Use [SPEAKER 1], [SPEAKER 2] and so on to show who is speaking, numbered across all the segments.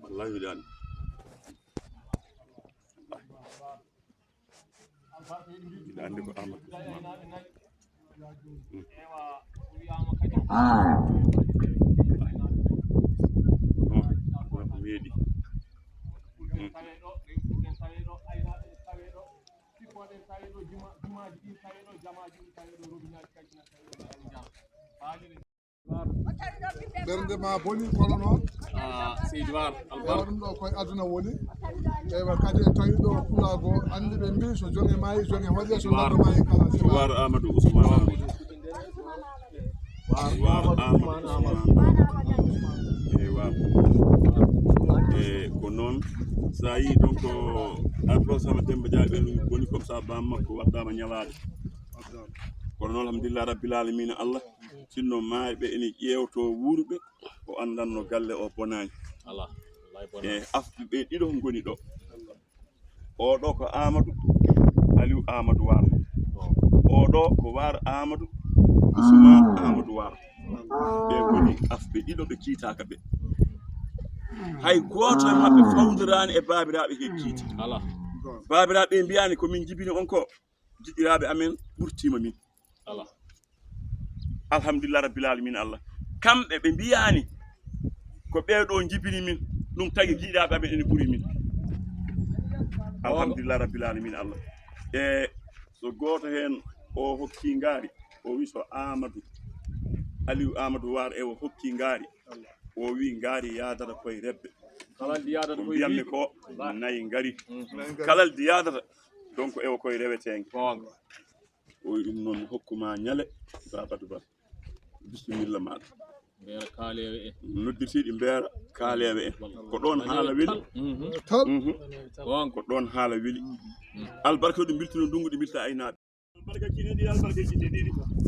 [SPEAKER 1] والله يدان يدان ديكو أحمد ميدي
[SPEAKER 2] bernde ma boni kono noon
[SPEAKER 3] Seydou War
[SPEAKER 2] ewa ɗum ɗo koye aduna woni ewa kadi en tawi ɗo kulago andi ɓe mbi so jonge maayi jonge hoƴe so laddo maayi kala
[SPEAKER 1] War Amadou Ousmane Amadou War Amadou Ousmane War ko noon sa yi donc arɗo sama Demba Diaby woni comme ça bam makko waddama ñalade kono noon alhamdulillah rabbil alamina Allah sinno maayiɓe ene ƴewto wuurɓe o andanno galle o bonani e afɓe ɓe ɗiɗo goni ɗo oɗo ko Amadou Aliou Amadou War oɗo ko War Amadou Ousmane Amadou War ɓe goni afɓe ɗiɗo ɓe kiitaka ɓe hay goto e mabɓe fawdirani e babiraɓe he kiiti babiraɓe mbiyani komin jibini on ko jiɗiraɓe amen ɓurtima min alhamdulillah rabbil alamin Allah kamɓe ɓe mbiyani ko ɓeɗo jibini min ɗum tagi jiɗiraɓe amen ene ɓuuri min alhamdulillah rabbil alamin Allah e so goto hen o hokki ngaari o wi so Amadou Aliou Amadou War e o hokki ngaari o wi ngaari yadata koye rebbe ko mbiyammi ko nayi ngari kala di yadata donc ewo koye rewetege o wi ɗum noon hokkuma ñale Babadou Ba bisimilla maɗa
[SPEAKER 3] Mbera kaalewe en
[SPEAKER 1] noddirtiɗi Mbera kaalewe en ko ɗon haala weli ko ɗon haala weli albarka ɗum biltino ndungu ɗi bilta aynaɓe albarka kineɗi albarka kineɗi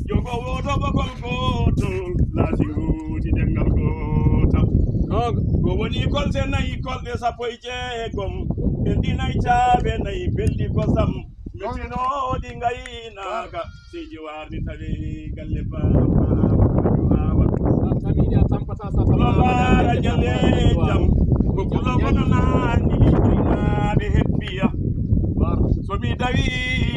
[SPEAKER 1] jogo woto bokol gotol laasiruti dengal gotal ko woni kolse nayi kolɗe sappo e jeegom e ɗinayi caaɓe nayi belɗi kosam metinoɗi gaynaka seydi warni tawi galle bamara ñale jam ko kulo wonanani aynaɓe hebbiya somi tawi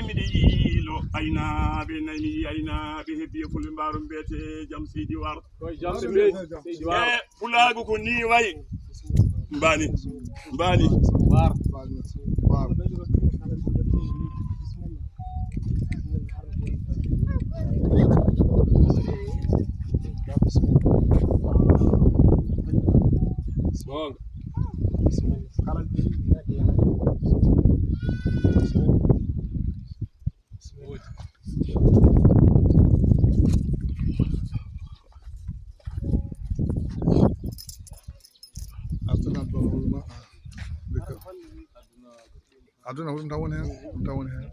[SPEAKER 1] miɗi yiilo aynaɓe nani aynaɓe hebbiya fulɓe mbarum mbiyete jaam seydi War e fulagu ko ni wayi mbani
[SPEAKER 2] aduna ɗum tawon hen ɗum tawon hen